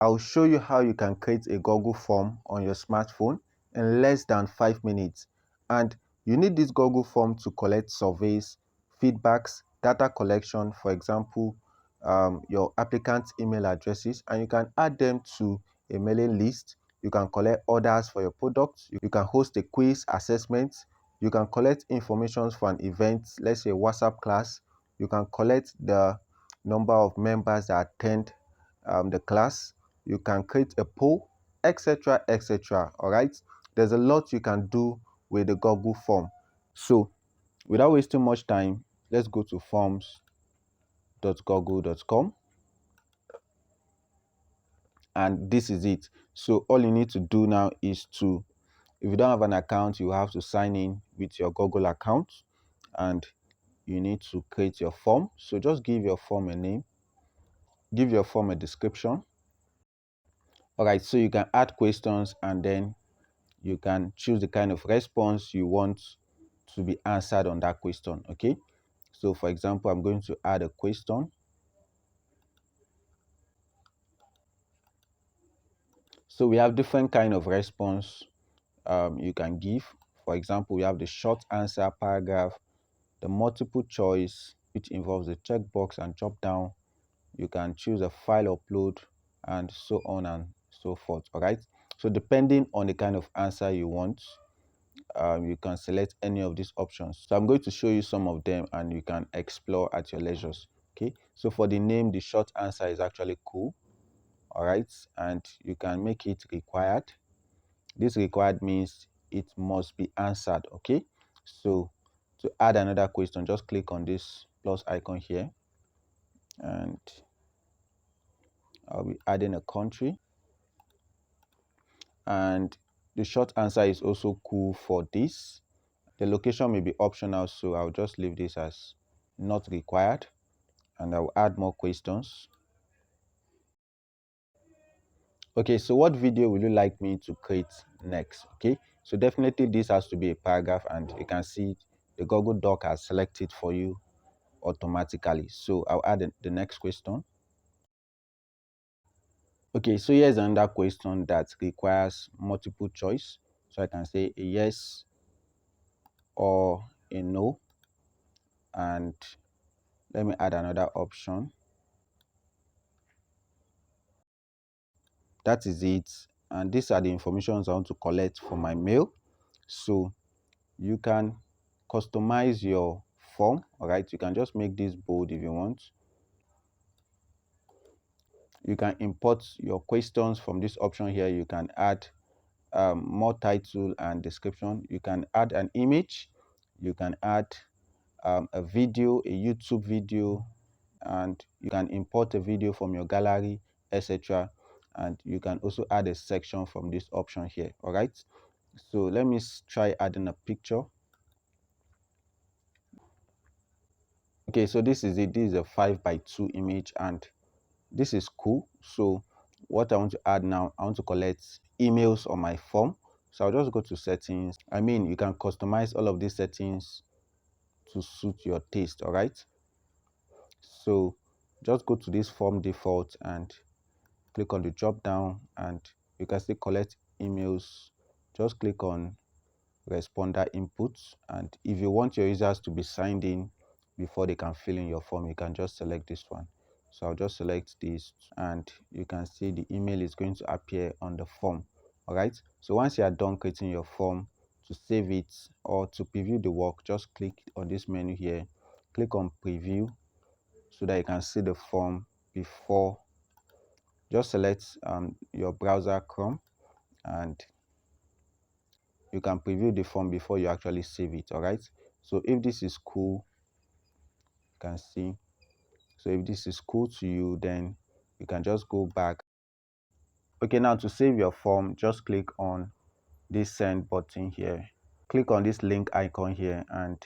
I'll show you how you can create a Google form on your smartphone in less than 5 minutes. And you need this Google form to collect surveys, feedbacks, data collection, for example, your applicant's email addresses, and you can add them to a mailing list. You can collect orders for your products. You can host a quiz assessment. You can collect information for an event, let's say a WhatsApp class. You can collect the number of members that attend the class. You can create a poll, etc., etc. All right, there's a lot you can do with the Google form. So without wasting much time, let's go to forms.google.com, and this is it. So all you need to do now is to, if you don't have an account, you have to sign in with your Google account, and you need to create your form. So just give your form a name, give your form a description. All right, so you can add questions, and then you can choose the kind of response you want to be answered on that question. Okay, so for example, I'm going to add a question. So we have different kind of response you can give. For example, we have the short answer paragraph, the multiple choice, which involves the checkbox and drop down. You can choose a file upload, and so on and so forth. All right, so depending on the kind of answer you want, you can select any of these options. So I'm going to show you some of them, and you can explore at your leisures. Okay, so for the name, the short answer is actually cool. All right, and you can make it required. This required means it must be answered. Okay, so to add another question, just click on this plus icon here, and I'll be adding a country. And the short answer is also cool for this. The location may be optional, so I'll just leave this as not required, and I'll add more questions. Okay, so what video will you like me to create next? Okay, so definitely this has to be a paragraph, and you can see the Google Doc has selected for you automatically. So I'll add the next question. Okay, so here's another question that requires multiple choice. So I can say a yes or a no, and let me add another option. That is it, and these are the informations I want to collect for my mail. So you can customize your form. All right, you can just make this bold if you want. You can import your questions from this option here. You can add more title and description. You can add an image. You can add a video, a YouTube video, and you can import a video from your gallery, etc. And you can also add a section from this option here. All right, so let me try adding a picture. Okay, so this is it. This is a 5:2 image, and this is cool. So what I want to add now, I want to collect emails on my form. So I'll just go to settings. I mean, you can customize all of these settings to suit your taste. All right, so just go to this form default and click on the drop down, and you can still collect emails. Just click on responder inputs, and if you want your users to be signed in before they can fill in your form, you can just select this one. So I'll just select this, and you can see the email is going to appear on the form. All right, so once you are done creating your form, to save it or to preview the work, just click on this menu here, click on preview, so that you can see the form before. Just select your browser Chrome, and you can preview the form before you actually save it. All right, so if this is cool, you can see. So if this is cool to you, then you can just go back. Okay, now to save your form, just click on this send button here, click on this link icon here, and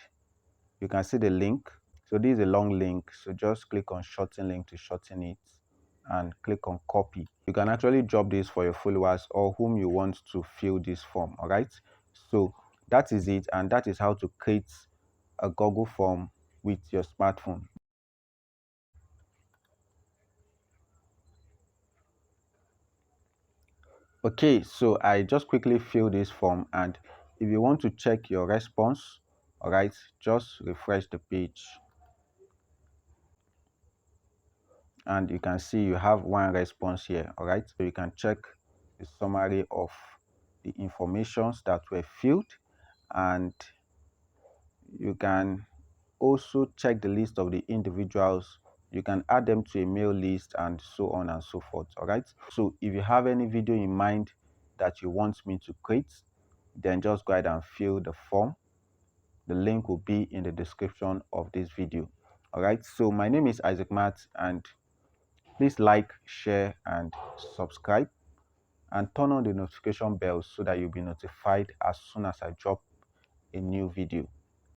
you can see the link. So this is a long link, so just click on shorten link to shorten it, and click on copy. You can actually drop this for your followers or whom you want to fill this form. All right, so that is it, and that is how to create a Google form with your smartphone. Okay, so I just quickly fill this form, and if you want to check your response, all right, just refresh the page and you can see you have one response here. All right, so you can check the summary of the informations that were filled, and you can also check the list of the individuals. You can add them to a mail list and so on and so forth. All right, so if you have any video in mind that you want me to create, then just go ahead and fill the form. The link will be in the description of this video. All right, so my name is Isaac Matt, and please like, share and subscribe, and turn on the notification bell so that you'll be notified as soon as I drop a new video.